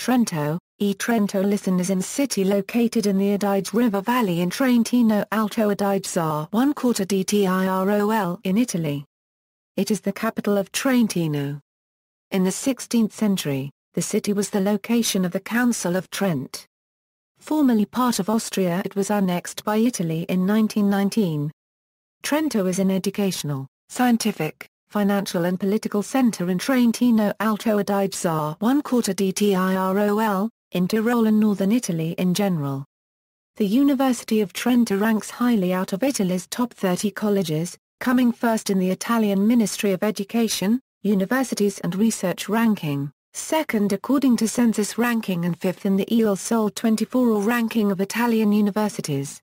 Trento, ʻtrɛnto is a city located in the Adige River Valley in Trentino-Alto Adige 1/4 dTirol in Italy. It is the capital of Trentino. In the 16th century, the city was the location of the Council of Trent. Formerly part of Austria, it was annexed by Italy in 1919. Trento is an educational, scientific, financial and political centre in Trentino-Alto Adige 1/4 dTirol, in Tyrol and Northern Italy in general. The University of Trento ranks highly out of Italy's top 30 colleges, coming first in the Italian Ministry of Education, Universities and Research ranking, second according to Census ranking and fifth in the Il Sole 24 ranking of Italian universities.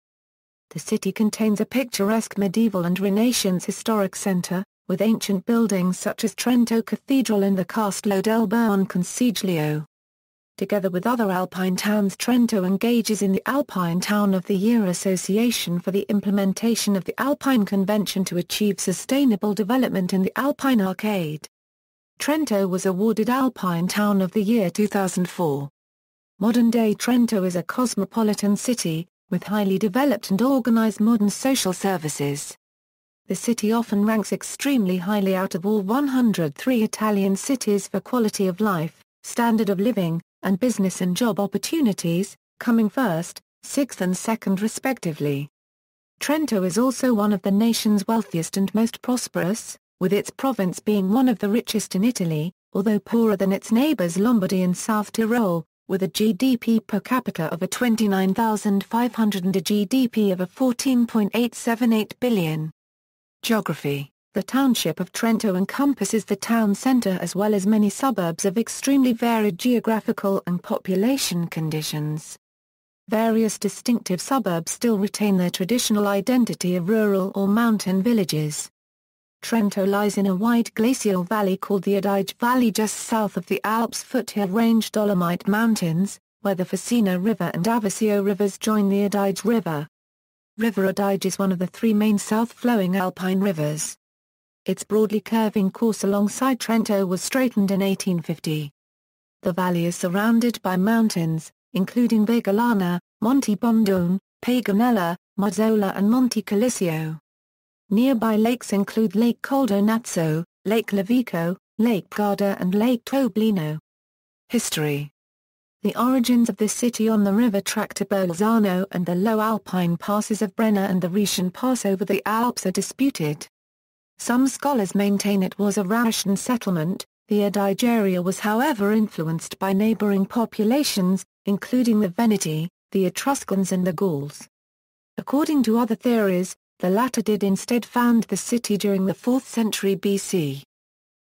The city contains a picturesque medieval and Renaissance historic centre, with ancient buildings such as Trento Cathedral and the Castello del Buonconsiglio. Together with other Alpine towns, Trento engages in the Alpine Town of the Year Association for the implementation of the Alpine Convention to achieve sustainable development in the Alpine Arcade. Trento was awarded Alpine Town of the Year 2004. Modern-day Trento is a cosmopolitan city, with highly developed and organized modern social services. The city often ranks extremely highly out of all 103 Italian cities for quality of life, standard of living, and business and job opportunities, coming first, sixth and second respectively. Trento is also one of the nation's wealthiest and most prosperous, with its province being one of the richest in Italy, although poorer than its neighbors Lombardy and South Tyrol, with a GDP per capita of 29,500 and a GDP of 14.878 billion. Geography: the township of Trento encompasses the town centre as well as many suburbs of extremely varied geographical and population conditions. Various distinctive suburbs still retain their traditional identity of rural or mountain villages. Trento lies in a wide glacial valley called the Adige Valley just south of the Alps foothill range Dolomite Mountains, where the Fucino River and Avesio rivers join the Adige River. River Adige is one of the three main south-flowing alpine rivers. Its broadly curving course alongside Trento was straightened in 1850. The valley is surrounded by mountains, including Vigolana, Monte Bondone, Paganella, Mazzola and Monte Calisio. Nearby lakes include Lake Coldonazzo, Lake Levico, Lake Garda and Lake Toblino. History: the origins of the city on the river track to Bolzano and the low alpine passes of Brenner and the Rhaetian Pass over the Alps are disputed. Some scholars maintain it was a Rhaetian settlement. The Adige area was however influenced by neighboring populations, including the Veneti, the Etruscans and the Gauls. According to other theories, the latter did instead found the city during the 4th century BC.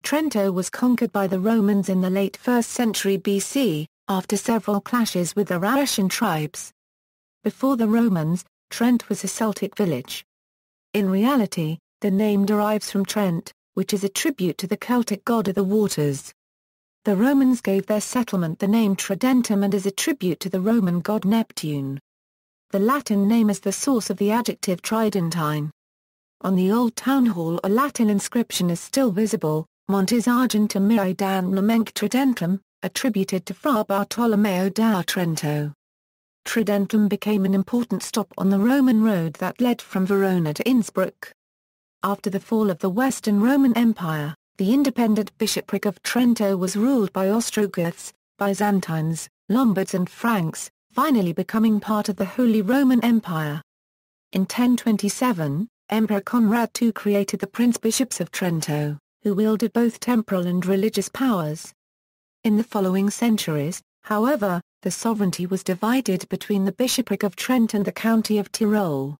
Trento was conquered by the Romans in the late 1st century BC, after several clashes with the Rhaetian tribes. Before the Romans, Trent was a Celtic village. In reality, the name derives from Trent, which is a tribute to the Celtic god of the waters. The Romans gave their settlement the name Tridentum and is a tribute to the Roman god Neptune. The Latin name is the source of the adjective tridentine. On the old town hall a Latin inscription is still visible, Montes Argentum Mirae dan Lamenc Tridentum, attributed to Fra Bartolomeo da Trento. Tridentum became an important stop on the Roman road that led from Verona to Innsbruck. After the fall of the Western Roman Empire, the independent bishopric of Trento was ruled by Ostrogoths, Byzantines, Lombards and Franks, finally becoming part of the Holy Roman Empire. In 1027, Emperor Conrad II created the Prince-Bishops of Trento, who wielded both temporal and religious powers. In the following centuries, however, the sovereignty was divided between the Bishopric of Trent and the County of Tyrol.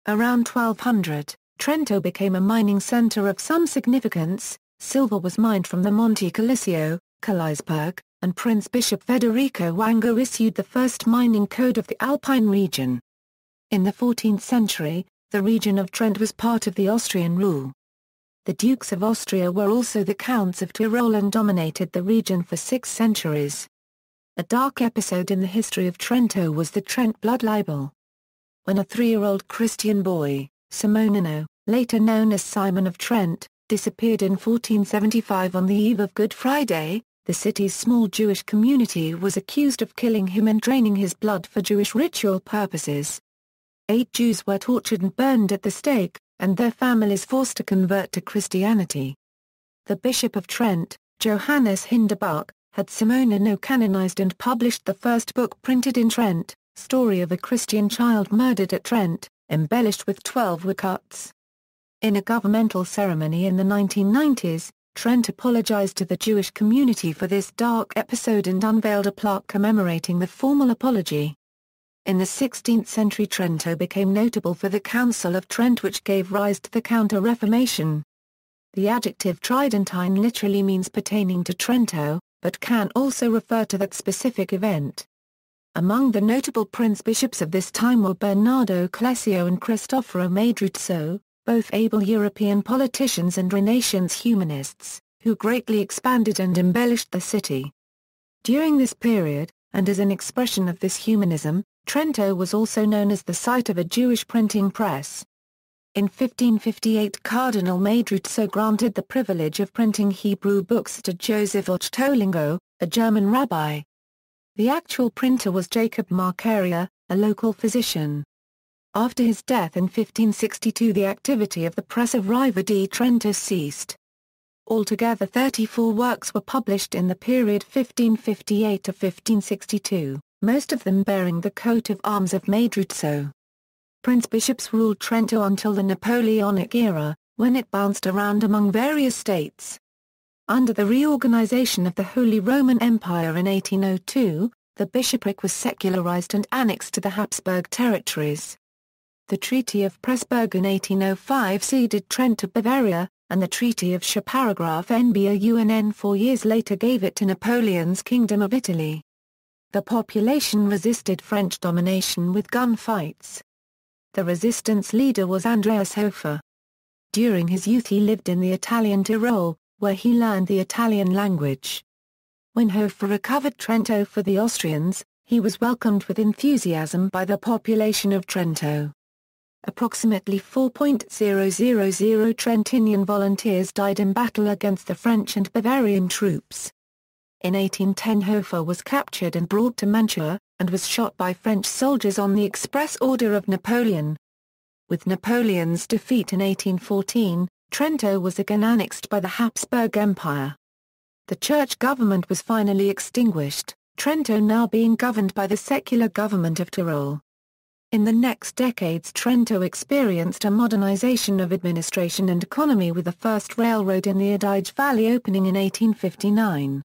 Around 1200, Trento became a mining centre of some significance. Silver was mined from the Monte Calisio, Kalisberg, and Prince Bishop Federico Wango issued the first mining code of the Alpine region. In the 14th century, the region of Trent was part of the Austrian rule. The Dukes of Austria were also the Counts of Tyrol and dominated the region for 6 centuries. A dark episode in the history of Trento was the Trent blood libel. When a 3-year-old Christian boy, Simonino, later known as Simon of Trent, disappeared in 1475 on the eve of Good Friday, the city's small Jewish community was accused of killing him and draining his blood for Jewish ritual purposes. 8 Jews were tortured and burned at the stake, and their families forced to convert to Christianity. The Bishop of Trent, Johannes Hinderbach, had Simonino canonized and published the first book printed in Trent, Story of a Christian Child Murdered at Trent, embellished with 12 woodcuts. In a governmental ceremony in the 1990s, Trent apologized to the Jewish community for this dark episode and unveiled a plaque commemorating the formal apology. In the 16th century, Trento became notable for the Council of Trent, which gave rise to the Counter-Reformation. The adjective Tridentine literally means pertaining to Trento, but can also refer to that specific event. Among the notable prince-bishops of this time were Bernardo Clesio and Cristoforo Madruzzo, both able European politicians and Renaissance humanists, who greatly expanded and embellished the city. During this period, and as an expression of this humanism, Trento was also known as the site of a Jewish printing press. In 1558, Cardinal Madruzzo granted the privilege of printing Hebrew books to Joseph Ochtolingo, a German rabbi. The actual printer was Jacob Marcaria, a local physician. After his death in 1562, the activity of the press of Riva di Trento ceased. Altogether 34 works were published in the period 1558 to 1562, most of them bearing the coat of arms of Madruzzo. Prince-bishops ruled Trento until the Napoleonic era, when it bounced around among various states. Under the reorganization of the Holy Roman Empire in 1802, the bishopric was secularized and annexed to the Habsburg territories. The Treaty of Pressburg in 1805 ceded Trent to Bavaria, and the Treaty of Paragraph NBAUNN 4 years later gave it to Napoleon's Kingdom of Italy. The population resisted French domination with gunfights. The resistance leader was Andreas Hofer. During his youth he lived in the Italian Tyrol, where he learned the Italian language. When Hofer recovered Trento for the Austrians, he was welcomed with enthusiasm by the population of Trento. Approximately 4,000 Trentinian volunteers died in battle against the French and Bavarian troops. In 1810 Hofer was captured and brought to Mantua, and was shot by French soldiers on the express order of Napoleon. With Napoleon's defeat in 1814, Trento was again annexed by the Habsburg Empire. The church government was finally extinguished, Trento now being governed by the secular government of Tyrol. In the next decades Trento experienced a modernization of administration and economy, with the first railroad in the Adige Valley opening in 1859.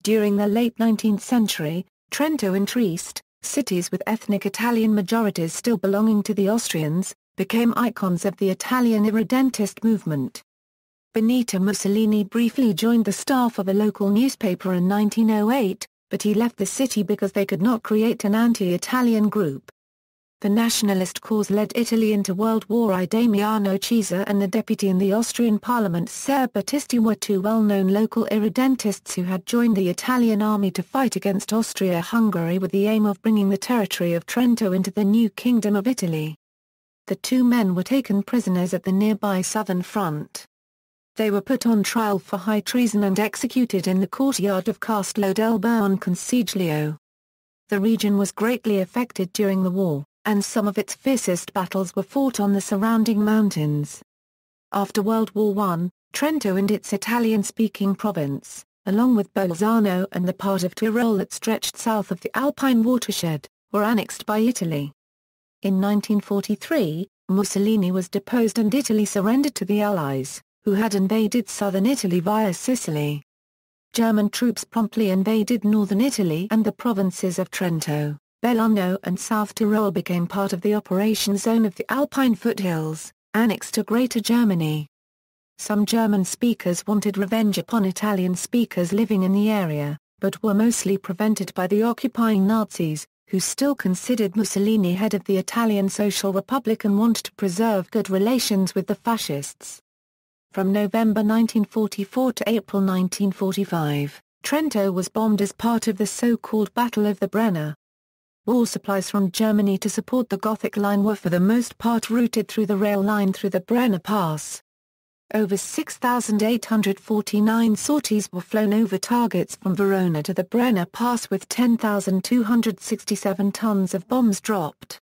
During the late 19th century, Trento and Trieste, cities with ethnic Italian majorities still belonging to the Austrians, became icons of the Italian irredentist movement. Benito Mussolini briefly joined the staff of a local newspaper in 1908, but he left the city because they could not create an anti-Italian group. The nationalist cause led Italy into World War I. Damiano Cisa and the deputy in the Austrian parliament Ser Battisti were two well-known local irredentists who had joined the Italian army to fight against Austria-Hungary with the aim of bringing the territory of Trento into the new Kingdom of Italy. The two men were taken prisoners at the nearby Southern Front. They were put on trial for high treason and executed in the courtyard of Castello del Buonconsiglio. The region was greatly affected during the war, and some of its fiercest battles were fought on the surrounding mountains. After World War I, Trento and its Italian-speaking province, along with Bolzano and the part of Tyrol that stretched south of the Alpine watershed, were annexed by Italy. In 1943, Mussolini was deposed and Italy surrendered to the Allies, who had invaded southern Italy via Sicily. German troops promptly invaded northern Italy, and the provinces of Trento, Belluno and South Tyrol became part of the operation zone of the Alpine foothills, annexed to Greater Germany. Some German speakers wanted revenge upon Italian speakers living in the area, but were mostly prevented by the occupying Nazis, who still considered Mussolini head of the Italian Social Republic and wanted to preserve good relations with the fascists. From November 1944 to April 1945, Trento was bombed as part of the so-called Battle of the Brenner. War supplies from Germany to support the Gothic Line were for the most part routed through the rail line through the Brenner Pass. Over 6,849 sorties were flown over targets from Verona to the Brenner Pass with 10,267 tons of bombs dropped.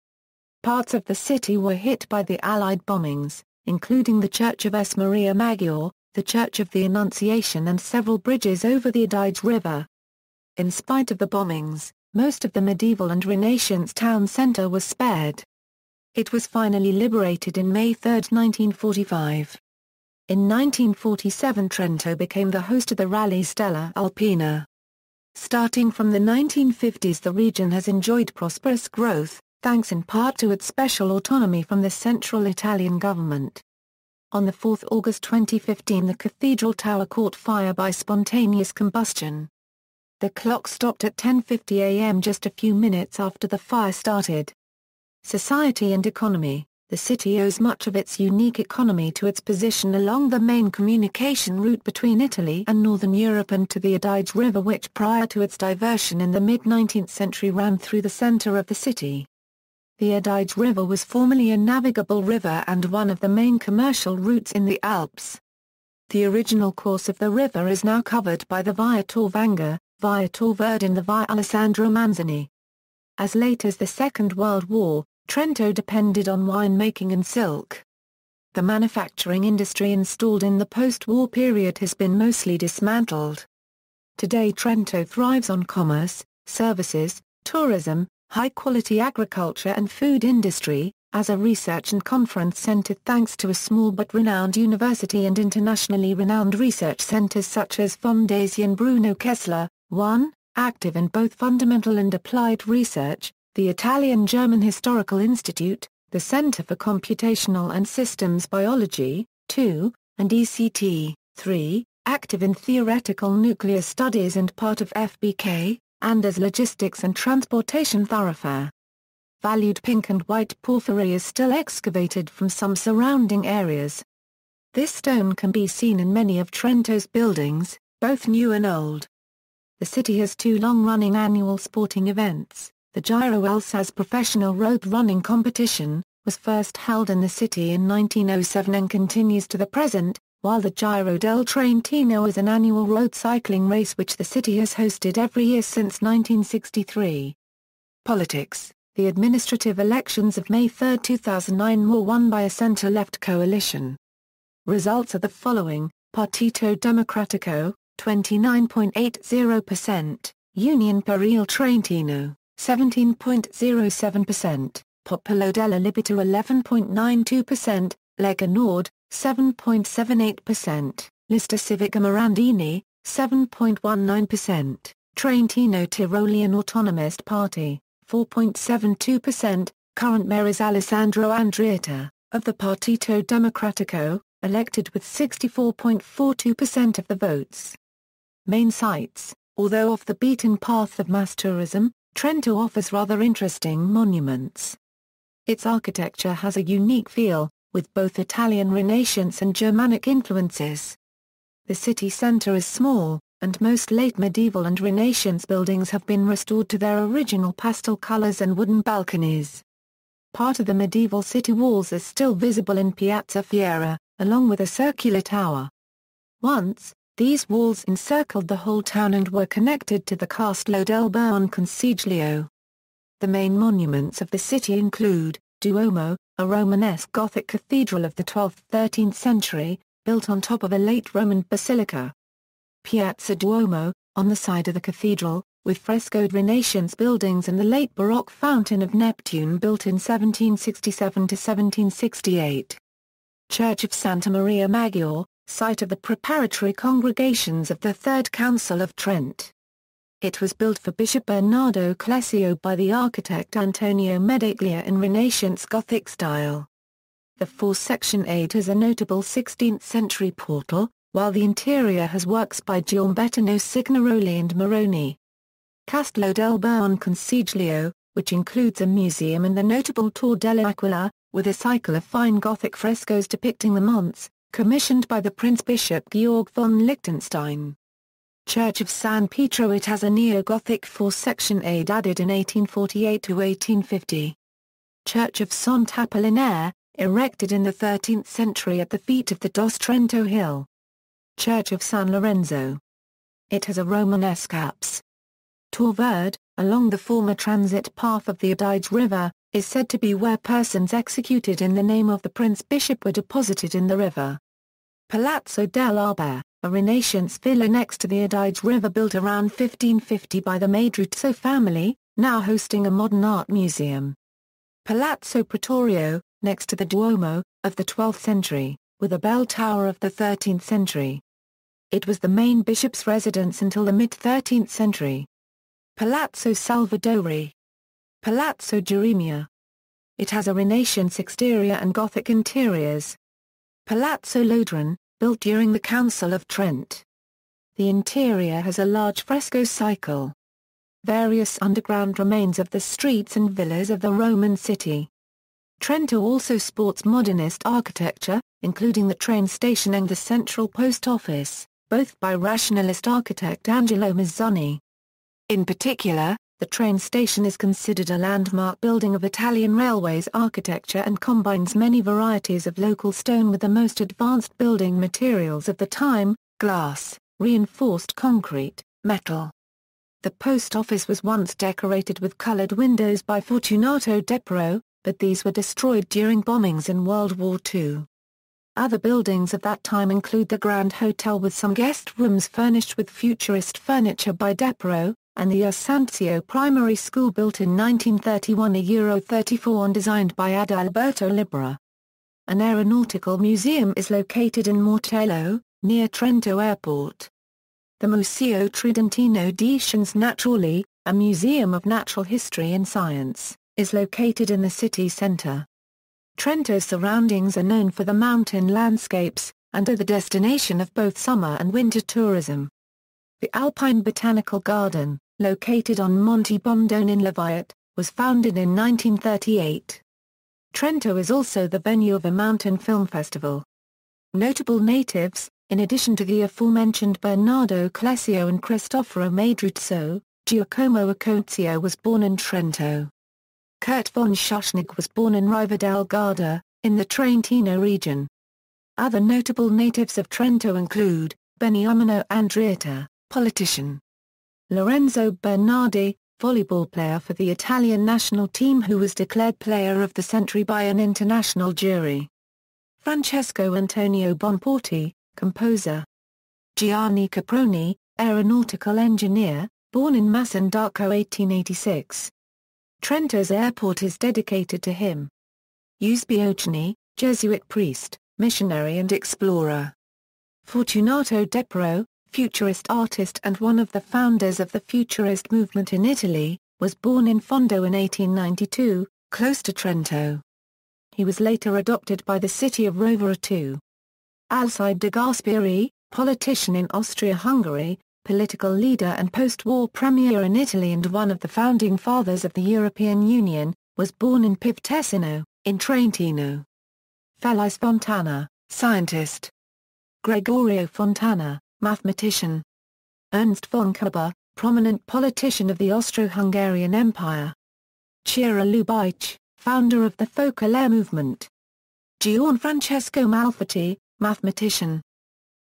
Parts of the city were hit by the Allied bombings, including the Church of S. Maria Maggiore, the Church of the Annunciation and several bridges over the Adige River. In spite of the bombings, most of the medieval and Renaissance town centre was spared. It was finally liberated in May 3, 1945. In 1947 Trento became the host of the Rally Stella Alpina. Starting from the 1950s the region has enjoyed prosperous growth, thanks in part to its special autonomy from the central Italian government. On 4 August 2015 the cathedral tower caught fire by spontaneous combustion. The clock stopped at 10:50 a.m. just a few minutes after the fire started. Society and economy. The city owes much of its unique economy to its position along the main communication route between Italy and Northern Europe and to the Adige River which prior to its diversion in the mid-19th century ran through the center of the city. The Adige River was formerly a navigable river and one of the main commercial routes in the Alps. The original course of the river is now covered by the Via Tor Vanga, Via Tor Verde and the Via Alessandro Manzoni. As late as the Second World War, Trento depended on winemaking and silk. The manufacturing industry installed in the post-war period has been mostly dismantled. Today Trento thrives on commerce, services, tourism, high-quality agriculture and food industry, as a research and conference centre thanks to a small but renowned university and internationally renowned research centres such as Fondation Bruno Kessler, active in both fundamental and applied research, the Italian-German Historical Institute, the Centre for Computational and Systems Biology, 2, and ECT, 3, active in theoretical nuclear studies and part of FBK, and as logistics and transportation thoroughfare. Valued pink and white porphyry is still excavated from some surrounding areas. This stone can be seen in many of Trento's buildings, both new and old. The city has two long-running annual sporting events. The Giro Alsace professional road running competition, was first held in the city in 1907 and continues to the present, while the Giro del Trentino is an annual road cycling race which the city has hosted every year since 1963. Politics. The administrative elections of May 3, 2009 were won by a centre-left coalition. Results are the following: Partito Democratico, 29.80%, Union per il Trentino, 17.07%, Popolo della Libertà 11.92%, Lega Nord, 7.78%, Lista Civica Morandini, 7.19%, Trentino Tyrolean Autonomist Party, 4.72%, current mayor is Alessandro Andreatta, of the Partito Democratico, elected with 64.42% of the votes. Main sites. Although off the beaten path of mass tourism, Trento offers rather interesting monuments. Its architecture has a unique feel, with both Italian Renaissance and Germanic influences. The city centre is small, and most late medieval and Renaissance buildings have been restored to their original pastel colours and wooden balconies. Part of the medieval city walls is still visible in Piazza Fiera, along with a circular tower. Once, these walls encircled the whole town and were connected to the Castello del Buonconsiglio. The main monuments of the city include, Duomo, a Romanesque Gothic cathedral of the 12th–13th century, built on top of a late Roman basilica. Piazza Duomo, on the side of the cathedral, with frescoed Renaissance buildings and the late Baroque Fountain of Neptune built in 1767–1768. Church of Santa Maria Maggiore, site of the preparatory congregations of the Third Council of Trent. It was built for Bishop Bernardo Clesio by the architect Antonio Medaglia in Renaissance Gothic style. The four-section 8 has a notable 16th-century portal, while the interior has works by Giambettino Signoroli and Moroni. Castello del Buonconsiglio, which includes a museum and the notable Tor dell'Aquila, with a cycle of fine Gothic frescoes depicting the months, commissioned by the Prince Bishop Georg von Liechtenstein. Church of San Pietro. It has a neo-Gothic four-section 8 added in 1848–1850. Church of Sant Apollinare, erected in the 13th century at the feet of the Dos Trento hill. Church of San Lorenzo. It has a Romanesque apse. Tor Verde, along the former transit path of the Adige River, is said to be where persons executed in the name of the Prince-Bishop were deposited in the river. Palazzo dell'Arber, a Renaissance villa next to the Adige River built around 1550 by the Maedruzzo family, now hosting a modern art museum. Palazzo Pretorio, next to the Duomo, of the 12th century, with a bell tower of the 13th century. It was the main bishop's residence until the mid-13th century. Palazzo Salvadori. Palazzo Geremia. It has a Renaissance exterior and Gothic interiors. Palazzo Lodron, built during the Council of Trent. The interior has a large fresco cycle. Various underground remains of the streets and villas of the Roman city. Trento also sports modernist architecture, including the train station and the central post office, both by rationalist architect Angelo Mazzoni. In particular, the train station is considered a landmark building of Italian railways architecture and combines many varieties of local stone with the most advanced building materials of the time: glass, reinforced concrete, metal. The post office was once decorated with colored windows by Fortunato Depero, but these were destroyed during bombings in World War II. Other buildings of that time include the Grand Hotel with some guest rooms furnished with futurist furniture by Depero, and the Asancio Primary School built in 1931 €34 and designed by Adalberto Libera. An aeronautical museum is located in Mortello, near Trento Airport. The Museo Tridentino di Scienze Naturali, a museum of natural history and science, is located in the city centre. Trento's surroundings are known for the mountain landscapes, and are the destination of both summer and winter tourism. The Alpine Botanical Garden, located on Monte Bondone in Leviat, was founded in 1938. Trento is also the venue of a mountain film festival. Notable natives, in addition to the aforementioned Bernardo Clesio and Cristoforo Maedruzzo, Giacomo Acozio was born in Trento. Kurt von Schuschnigg was born in Riva del Garda, in the Trentino region. Other notable natives of Trento include, Beniamino Andreatta, politician. Lorenzo Bernardi, volleyball player for the Italian national team who was declared Player of the Century by an international jury. Francesco Antonio Bonporti, composer. Gianni Caproni, aeronautical engineer, born in Masandarco 1886. Trento's airport is dedicated to him. Eusbiogni, Jesuit priest, missionary and explorer. Fortunato Depero, futurist artist and one of the founders of the Futurist movement in Italy, was born in Fondo in 1892, close to Trento. He was later adopted by the city of Rovereto. Alcide de Gasperi, politician in Austria-Hungary, political leader and post-war premier in Italy and one of the founding fathers of the European Union, was born in Pivtesino, in Trentino. Felice Fontana, scientist. Gregorio Fontana, mathematician. Ernst von Kuba, prominent politician of the Austro-Hungarian Empire. Ciro Lubich, founder of the Folklore movement. Gianfrancesco Malfatti, mathematician.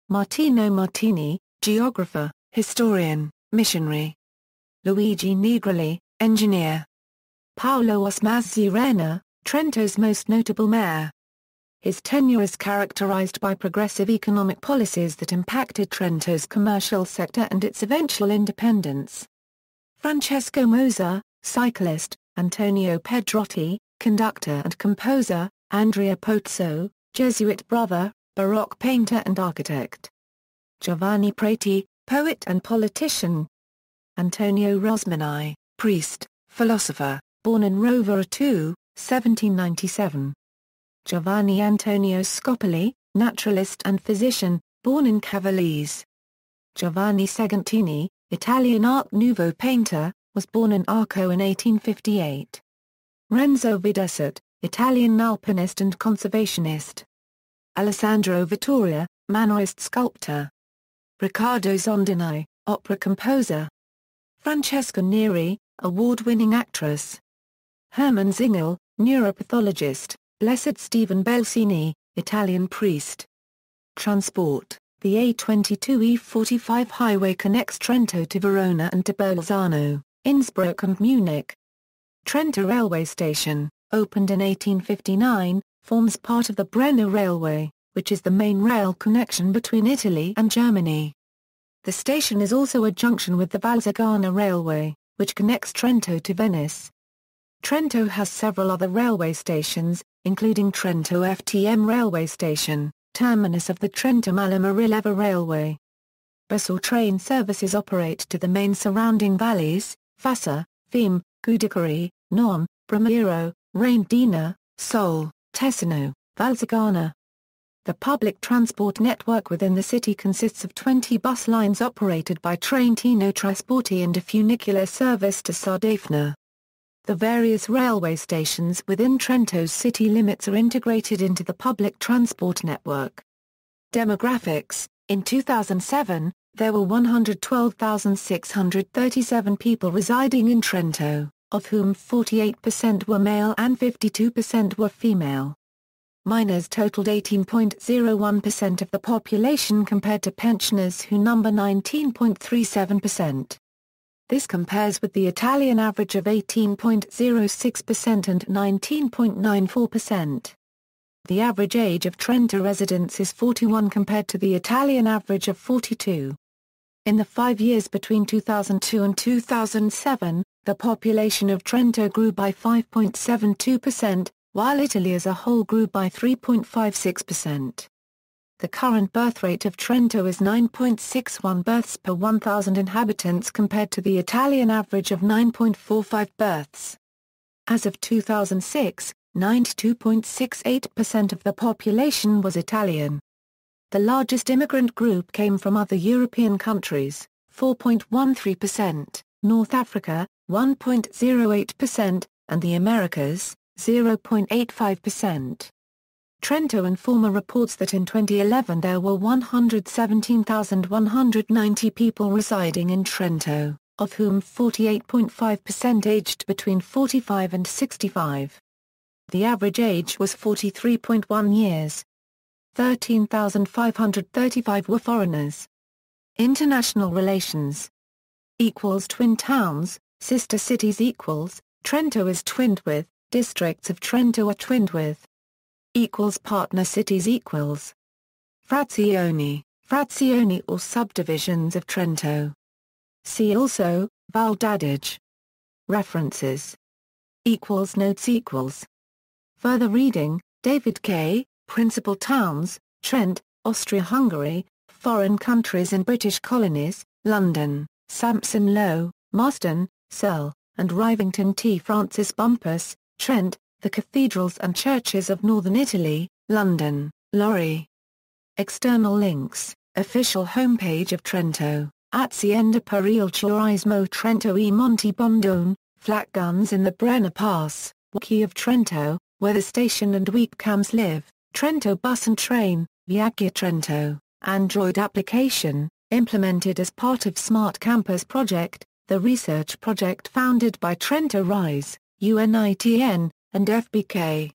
Martino Martini, geographer, historian, missionary. Luigi Nigrelli, engineer. Paolo Mazzurena, Trento's most notable mayor. His tenure is characterized by progressive economic policies that impacted Trento's commercial sector and its eventual independence. Francesco Moza, cyclist, Antonio Pedrotti, conductor and composer, Andrea Pozzo, Jesuit brother, Baroque painter and architect. Giovanni Prati, poet and politician. Antonio Rosmini, priest, philosopher, born in Rovereto, 1797. Giovanni Antonio Scopoli, naturalist and physician, born in Cavallese. Giovanni Segantini, Italian Art Nouveau painter, was born in Arco in 1858. Renzo Videsat, Italian alpinist and conservationist. Alessandro Vittoria, Mannerist sculptor. Riccardo Zondini, opera composer. Francesca Neri, award-winning actress. Hermann Zingel, neuropathologist. Blessed Stephen Belcini, Italian priest. Transport. The A22/E45 highway connects Trento to Verona and to Bolzano, Innsbruck and Munich. Trento railway station, opened in 1859, forms part of the Brenner Railway, which is the main rail connection between Italy and Germany. The station is also a junction with the Valsugana Railway, which connects Trento to Venice. Trento has several other railway stations, including Trento FTM railway station, terminus of the Trento-Malama-Rileva Railway. Bus or train services operate to the main surrounding valleys, Fassa, Fiemme, Gudicari, Non, Bramiero, Rendina, Sole, Tessino, Valsugana. The public transport network within the city consists of 20 bus lines operated by Trentino Trasporti and a funicular service to Sardegna. The various railway stations within Trento's city limits are integrated into the public transport network. Demographics. In 2007, there were 112,637 people residing in Trento, of whom 48% were male and 52% were female. Minors totaled 18.01% of the population compared to pensioners who number 19.37%. This compares with the Italian average of 18.06% and 19.94%. The average age of Trento residents is 41 compared to the Italian average of 42. In the 5 years between 2002 and 2007, the population of Trento grew by 5.72%, while Italy as a whole grew by 3.56%. The current birth rate of Trento is 9.61 births per 1,000 inhabitants compared to the Italian average of 9.45 births. As of 2006, 92.68% of the population was Italian. The largest immigrant group came from other European countries, 4.13%, North Africa, 1.08%, and the Americas, 0.85%. Trento Informer reports that in 2011 there were 117,190 people residing in Trento, of whom 48.5% aged between 45 and 65. The average age was 43.1 years. 13,535 were foreigners. International relations. Twin towns, sister cities. Trento is twinned with, districts of Trento are twinned with. Partner cities. Frazioni or subdivisions of Trento. See also, Val d'Adige. References. Notes. Further reading, David K., Principal Towns, Trent, Austria-Hungary, Foreign Countries and British Colonies, London, Sampson Low, Marston, Searle, and Rivington T. Francis Bumpus, Trent, The Cathedrals and Churches of Northern Italy, London, Laurie. External links, official homepage of Trento, Azienda per il Turismo Trento e Monte Bondone, Flak guns in the Brenner Pass, Wiki of Trento, where the station and webcams live, Trento Bus and Train, Viaggia Trento, Android application, implemented as part of Smart Campus project, the research project founded by Trento Rise, UNITN, and FBK.